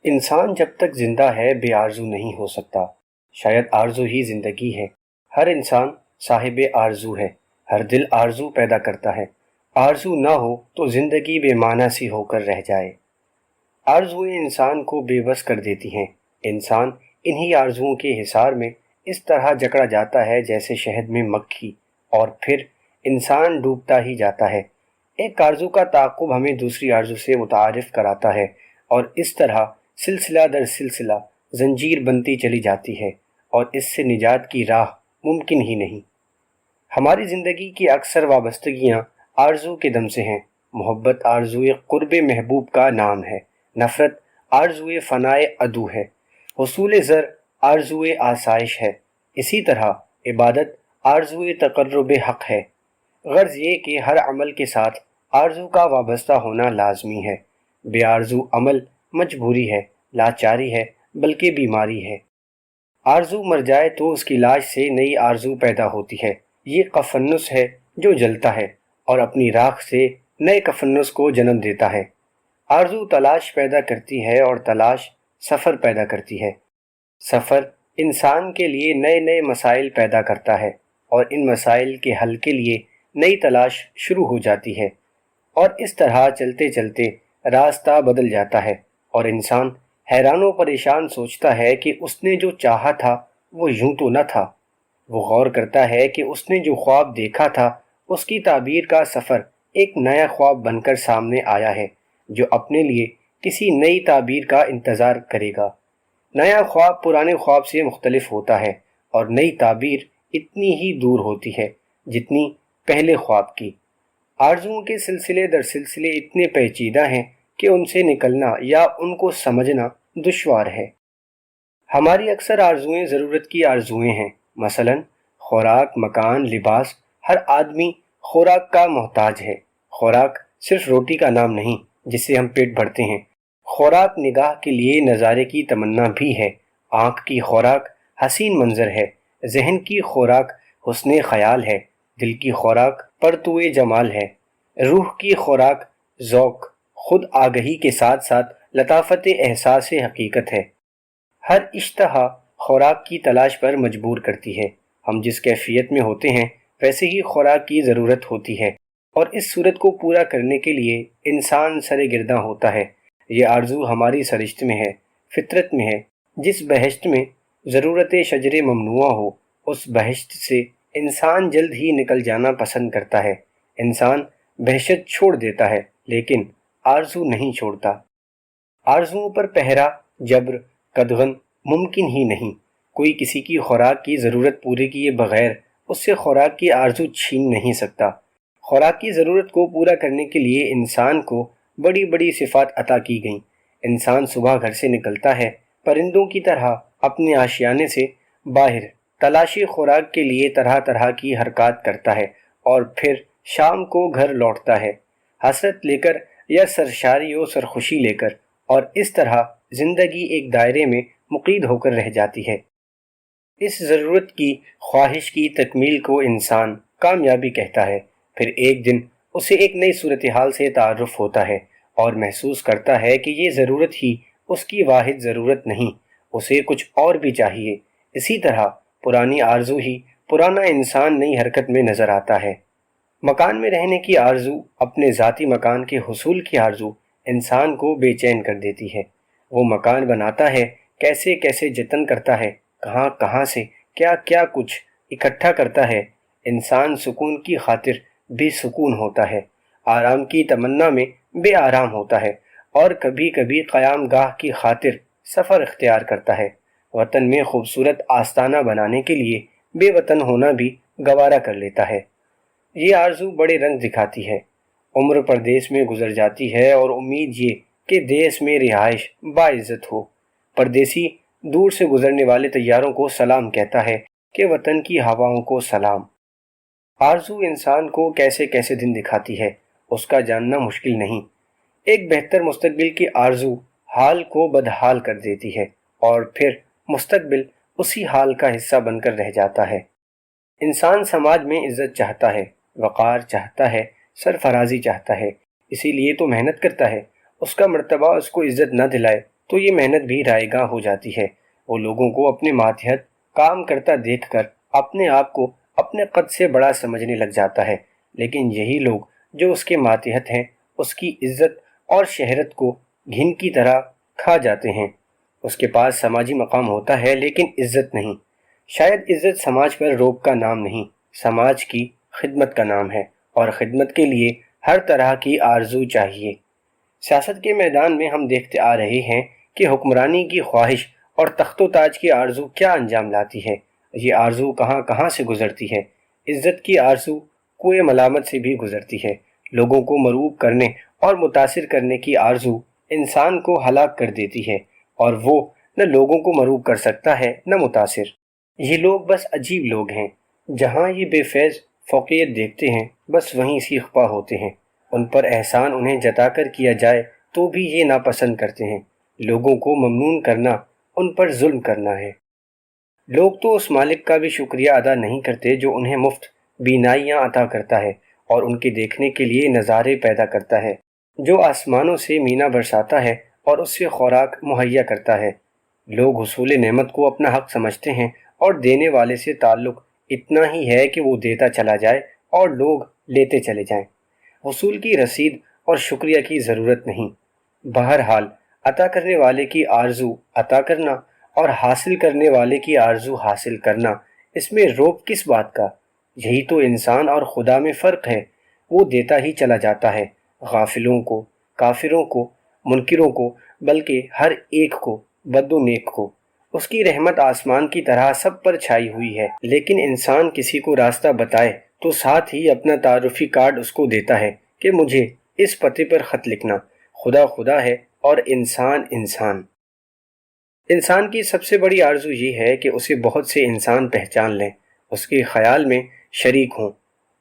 انسان جب تک زندہ ہے بے آرزو نہیں ہو سکتا۔ شاید آرزو ہی زندگی ہے۔ ہر انسان صاحب آرزو ہے۔ ہر دل آرزو پیدا کرتا ہے۔ آرزو نہ ہو تو زندگی بے معنی سی ہو کر رہ جائے۔ آرزوئیں انسان کو بے بس کر دیتی ہیں۔ انسان انہی آرزوؤں کے حصار میں اس طرح جکڑا جاتا ہے جیسے شہد میں مکھی، اور پھر انسان ڈوبتا ہی جاتا ہے۔ ایک آرزو کا تعاقب ہمیں دوسری آرزو سے متعارف کراتا ہے، اور اس طرح سلسلہ در سلسلہ زنجیر بنتی چلی جاتی ہے، اور اس سے نجات کی راہ ممکن ہی نہیں۔ ہماری زندگی کی اکثر وابستگیاں آرزو کے دم سے ہیں۔ محبت آرزوئے قرب محبوب کا نام ہے۔ نفرت آرزوئے فنائے عدو ہے۔ حصول زر آرزوئے آسائش ہے۔ اسی طرح عبادت آرزوئے تقرب حق ہے۔ غرض یہ کہ ہر عمل کے ساتھ آرزو کا وابستہ ہونا لازمی ہے۔ بے آرزو عمل مجبوری ہے، لاچاری ہے، بلکہ بیماری ہے۔ آرزو مر جائے تو اس کی لاش سے نئی آرزو پیدا ہوتی ہے۔ یہ کفنس ہے جو جلتا ہے اور اپنی راکھ سے نئے کفنس کو جنم دیتا ہے۔ آرزو تلاش پیدا کرتی ہے اور تلاش سفر پیدا کرتی ہے۔ سفر انسان کے لیے نئے نئے مسائل پیدا کرتا ہے، اور ان مسائل کے حل کے لیے نئی تلاش شروع ہو جاتی ہے، اور اس طرح چلتے چلتے راستہ بدل جاتا ہے، اور انسان حیران و پریشان سوچتا ہے کہ اس نے جو چاہا تھا وہ یوں تو نہ تھا۔ وہ غور کرتا ہے کہ اس نے جو خواب دیکھا تھا اس کی تعبیر کا سفر ایک نیا خواب بن کر سامنے آیا ہے، جو اپنے لیے کسی نئی تعبیر کا انتظار کرے گا۔ نیا خواب پرانے خواب سے مختلف ہوتا ہے، اور نئی تعبیر اتنی ہی دور ہوتی ہے جتنی پہلے خواب کی۔ آرزوؤں کے سلسلے در سلسلے اتنے پیچیدہ ہیں کہ ان سے نکلنا یا ان کو سمجھنا دشوار ہے۔ ہماری اکثر آرزوئیں ضرورت کی آرزوئیں ہیں۔ مثلا خوراک، مکان، لباس۔ ہر آدمی خوراک کا محتاج ہے۔ خوراک صرف روٹی کا نام نہیں جس سے ہم پیٹ بھرتے ہیں۔ خوراک نگاہ کے لیے نظارے کی تمنا بھی ہے۔ آنکھ کی خوراک حسین منظر ہے، ذہن کی خوراک حسن خیال ہے، دل کی خوراک پرتوئے جمال ہے، روح کی خوراک ذوق، خود آگہی کے ساتھ ساتھ لطافت احساس حقیقت ہے۔ ہر اشتہا خوراک کی تلاش پر مجبور کرتی ہے۔ ہم جس کیفیت میں ہوتے ہیں ویسے ہی خوراک کی ضرورت ہوتی ہے، اور اس صورت کو پورا کرنے کے لیے انسان سر گرداں ہوتا ہے۔ یہ آرزو ہماری سرشت میں ہے، فطرت میں ہے۔ جس بہشت میں ضرورت شجر ممنوع ہو، اس بہشت سے انسان جلد ہی نکل جانا پسند کرتا ہے۔ انسان بہشت چھوڑ دیتا ہے لیکن آرزو نہیں چھوڑتا۔ آرزوؤں پر پہرا، جبر، قدغن ممکن ہی نہیں۔ کوئی کسی کی خوراک کی ضرورت پوری کیے بغیر اس سے خوراک کی آرزو چھین نہیں سکتا۔ خوراک کی ضرورت کو پورا کرنے کے لیے انسان کو بڑی بڑی صفات عطا کی گئیں۔ انسان صبح گھر سے نکلتا ہے، پرندوں کی طرح اپنے آشیانے سے باہر تلاشی خوراک کے لیے طرح طرح کی حرکات کرتا ہے، اور پھر شام کو گھر لوٹتا ہے، حسرت لے کر یا سرشاری و سرخوشی لے کر، اور اس طرح زندگی ایک دائرے میں مقید ہو کر رہ جاتی ہے۔ اس ضرورت کی خواہش کی تکمیل کو انسان کامیابی کہتا ہے۔ پھر ایک دن اسے ایک نئی صورتحال سے تعارف ہوتا ہے، اور محسوس کرتا ہے کہ یہ ضرورت ہی اس کی واحد ضرورت نہیں، اسے کچھ اور بھی چاہیے۔ اسی طرح پرانی آرزو ہی پرانا انسان نئی حرکت میں نظر آتا ہے۔ مکان میں رہنے کی آرزو، اپنے ذاتی مکان کے حصول کی آرزو انسان کو بے چین کر دیتی ہے۔ وہ مکان بناتا ہے، کیسے کیسے جتن کرتا ہے، کہاں کہاں سے کیا کیا کچھ اکٹھا کرتا ہے۔ انسان سکون کی خاطر بے سکون ہوتا ہے، آرام کی تمنا میں بے آرام ہوتا ہے، اور کبھی کبھی قیام گاہ کی خاطر سفر اختیار کرتا ہے۔ وطن میں خوبصورت آستانہ بنانے کے لیے بے وطن ہونا بھی گوارا کر لیتا ہے۔ یہ آرزو بڑے رنگ دکھاتی ہے۔ عمر پردیس میں گزر جاتی ہے، اور امید یہ کہ دیس میں رہائش باعزت ہو۔ پردیسی دور سے گزرنے والے طیاروں کو سلام کہتا ہے کہ وطن کی ہواؤں کو سلام۔ آرزو انسان کو کیسے کیسے دن دکھاتی ہے اس کا جاننا مشکل نہیں۔ ایک بہتر مستقبل کی آرزو حال کو بدحال کر دیتی ہے، اور پھر مستقبل اسی حال کا حصہ بن کر رہ جاتا ہے۔ انسان سماج میں عزت چاہتا ہے، وقار چاہتا ہے، سرفرازی چاہتا ہے، اسی لیے تو محنت کرتا ہے۔ اس کا مرتبہ اس کو عزت نہ دلائے تو یہ محنت بھی رائے گاں ہو جاتی ہے۔ وہ لوگوں کو اپنے ماتحت کام کرتا دیکھ کر اپنے آپ کو اپنے قد سے بڑا سمجھنے لگ جاتا ہے، لیکن یہی لوگ جو اس کے ماتحت ہیں اس کی عزت اور شہرت کو گھن کی طرح کھا جاتے ہیں۔ اس کے پاس سماجی مقام ہوتا ہے لیکن عزت نہیں۔ شاید عزت سماج پر روب کا نام نہیں، سماج کی خدمت کا نام ہے، اور خدمت کے لیے ہر طرح کی آرزو چاہیے۔ سیاست کے میدان میں ہم دیکھتے آ رہے ہیں کہ حکمرانی کی خواہش اور تخت و تاج کی آرزو کیا انجام لاتی ہے۔ یہ آرزو کہاں کہاں سے گزرتی ہے۔ عزت کی آرزو کوئے ملامت سے بھی گزرتی ہے۔ لوگوں کو مروب کرنے اور متاثر کرنے کی آرزو انسان کو ہلاک کر دیتی ہے، اور وہ نہ لوگوں کو مروب کر سکتا ہے نہ متاثر۔ یہ لوگ بس عجیب لوگ ہیں، جہاں یہ بے فیض فوقیت دیکھتے ہیں بس وہیں سیخ پا ہوتے ہیں۔ ان پر احسان انہیں جتا کر کیا جائے تو بھی یہ ناپسند کرتے ہیں۔ لوگوں کو ممنون کرنا ان پر ظلم کرنا ہے۔ لوگ تو اس مالک کا بھی شکریہ ادا نہیں کرتے جو انہیں مفت بینائیاں عطا کرتا ہے اور ان کے دیکھنے کے لیے نظارے پیدا کرتا ہے، جو آسمانوں سے مینا برساتا ہے اور اس سے خوراک مہیا کرتا ہے۔ لوگ حصول نعمت کو اپنا حق سمجھتے ہیں اور دینے والے سے تعلق اتنا ہی ہے کہ وہ دیتا چلا جائے اور لوگ لیتے چلے جائیں۔ حصول کی رسید اور شکریہ کی ضرورت نہیں۔ بہرحال عطا کرنے والے کی آرزو عطا کرنا اور حاصل کرنے والے کی آرزو حاصل کرنا، اس میں روب کس بات کا؟ یہی تو انسان اور خدا میں فرق ہے۔ وہ دیتا ہی چلا جاتا ہے، غافلوں کو، کافروں کو، منکروں کو، بلکہ ہر ایک کو، بد و نیک کو۔ اس کی رحمت آسمان کی طرح سب پر چھائی ہوئی ہے، لیکن انسان کسی کو راستہ بتائے تو ساتھ ہی اپنا تعارفی کارڈ اس کو دیتا ہے کہ مجھے اس پتے پر خط لکھنا۔ خدا خدا ہے اور انسان انسان۔ انسان کی سب سے بڑی آرزو یہ ہے کہ اسے بہت سے انسان پہچان لیں، اس کے خیال میں شریک ہوں،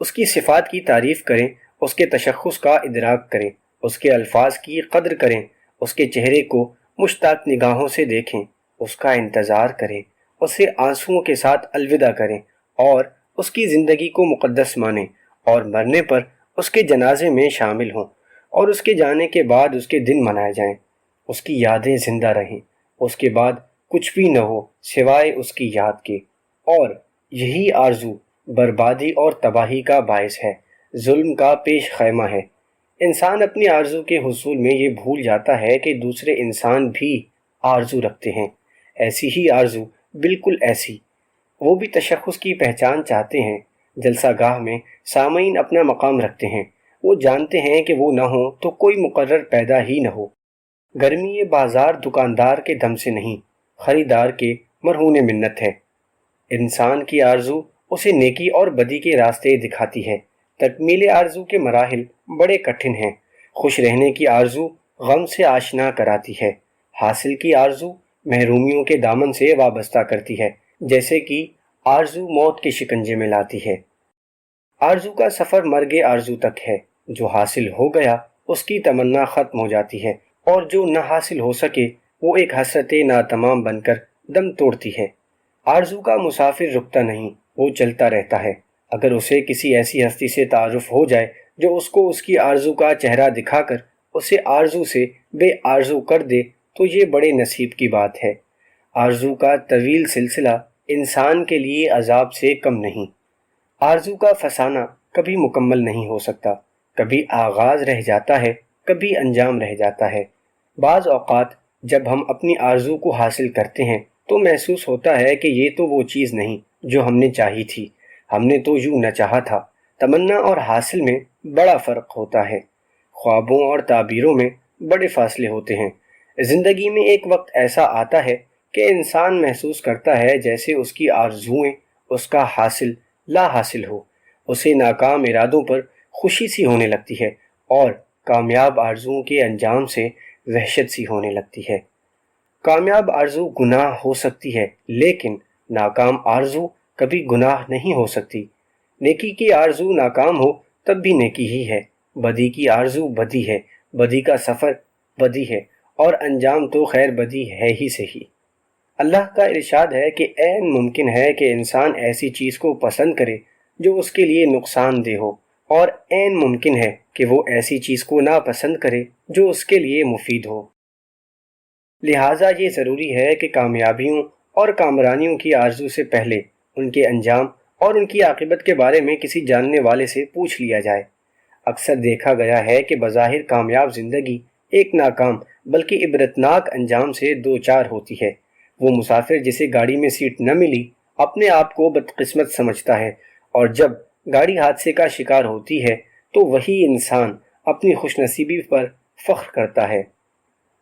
اس کی صفات کی تعریف کریں، اس کے تشخص کا ادراک کریں، اس کے الفاظ کی قدر کریں، اس کے چہرے کو مشتاق نگاہوں سے دیکھیں، اس کا انتظار کریں، اسے آنسوؤں کے ساتھ الوداع کریں اور اس کی زندگی کو مقدس مانیں، اور مرنے پر اس کے جنازے میں شامل ہوں، اور اس کے جانے کے بعد اس کے دن منائے جائیں، اس کی یادیں زندہ رہیں، اس کے بعد کچھ بھی نہ ہو سوائے اس کی یاد کے۔ اور یہی آرزو بربادی اور تباہی کا باعث ہے، ظلم کا پیش خیمہ ہے۔ انسان اپنی آرزو کے حصول میں یہ بھول جاتا ہے کہ دوسرے انسان بھی آرزو رکھتے ہیں، ایسی ہی آرزو، بالکل ایسی۔ وہ بھی تشخص کی پہچان چاہتے ہیں۔ جلسہ گاہ میں سامعین اپنا مقام رکھتے ہیں، وہ جانتے ہیں کہ وہ نہ ہو تو کوئی مقرر پیدا ہی نہ ہو۔ گرمی یہ بازار دکاندار کے دم سے نہیں، خریدار کے مرہون منت ہے۔ انسان کی آرزو اسے نیکی اور بدی کے راستے دکھاتی ہے۔ تکمیل آرزو کے مراحل بڑے کٹھن ہیں۔ خوش رہنے کی آرزو غم سے آشنا کراتی ہے۔ حاصل کی آرزو محرومیوں کے دامن سے وابستہ کرتی ہے، جیسے کہ آرزو موت کے شکنجے میں لاتی ہے۔ آرزو کا سفر مرگ آرزو تک ہے۔ جو حاصل ہو گیا اس کی تمنا ختم ہو جاتی ہے، اور جو نہ حاصل ہو سکے وہ ایک حسرت ناتمام بن کر دم توڑتی ہے۔ آرزو کا مسافر رکتا نہیں، وہ چلتا رہتا ہے۔ اگر اسے کسی ایسی ہستی سے تعارف ہو جائے جو اس کو اس کی آرزو کا چہرہ دکھا کر اسے آرزو سے بے آرزو کر دے تو یہ بڑے نصیب کی بات ہے۔ آرزو کا طویل سلسلہ انسان کے لیے عذاب سے کم نہیں۔ آرزو کا فسانہ کبھی مکمل نہیں ہو سکتا، کبھی آغاز رہ جاتا ہے، کبھی انجام رہ جاتا ہے۔ بعض اوقات جب ہم اپنی آرزو کو حاصل کرتے ہیں تو محسوس ہوتا ہے کہ یہ تو وہ چیز نہیں جو ہم نے چاہی تھی، ہم نے تو یوں نہ چاہا تھا۔ تمنا اور حاصل میں بڑا فرق ہوتا ہے، خوابوں اور تعبیروں میں بڑے فاصلے ہوتے ہیں۔ زندگی میں ایک وقت ایسا آتا ہے کہ انسان محسوس کرتا ہے جیسے اس کی آرزوئیں اس کا حاصل لا حاصل ہو، اسے ناکام ارادوں پر خوشی سی ہونے لگتی ہے اور کامیاب آرزوؤں کے انجام سے وحشت سی ہونے لگتی ہے۔ کامیاب آرزو گناہ ہو سکتی ہے، لیکن ناکام آرزو کبھی گناہ نہیں ہو سکتی۔ نیکی کی آرزو ناکام ہو تب بھی نیکی ہی ہے، بدی کی آرزو بدی ہے، بدی کا سفر بدی ہے، اور انجام تو خیر بدی ہے ہی صحیح۔ اللہ کا ارشاد ہے کہ عین ممکن ہے کہ انسان ایسی چیز کو پسند کرے جو اس کے لیے نقصان دہ ہو، اور عین ممکن ہے کہ وہ ایسی چیز کو ناپسند کرے جو اس کے لیے مفید ہو۔ لہٰذا یہ ضروری ہے کہ کامیابیوں اور کامرانیوں کی آرزو سے پہلے ان کے انجام اور ان کی عاقبت کے بارے میں کسی جاننے والے سے پوچھ لیا جائے۔ اکثر دیکھا گیا ہے کہ بظاہر کامیاب زندگی ایک ناکام بلکہ عبرتناک انجام سے دوچار ہوتی ہے۔ وہ مسافر جسے گاڑی میں سیٹ نہ ملی اپنے آپ کو بدقسمت سمجھتا ہے، اور جب گاڑی حادثے کا شکار ہوتی ہے تو وہی انسان اپنی خوش نصیبی پر فخر کرتا ہے۔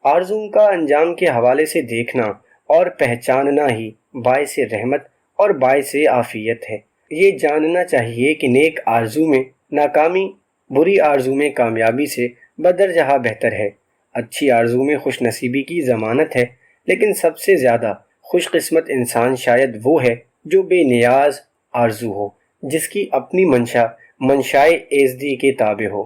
آرزوؤں کا انجام کے حوالے سے دیکھنا اور پہچاننا ہی باعث رحمت اور باعث عافیت ہے۔ یہ جاننا چاہیے کہ نیک آرزو میں ناکامی بری آرزو میں کامیابی سے بدرجہ بہتر ہے۔ اچھی آرزو میں خوش نصیبی کی ضمانت ہے، لیکن سب سے زیادہ خوش قسمت انسان شاید وہ ہے جو بے نیاز آرزو ہو، جس کی اپنی منشا منشائے ایزدی کے تابع ہو۔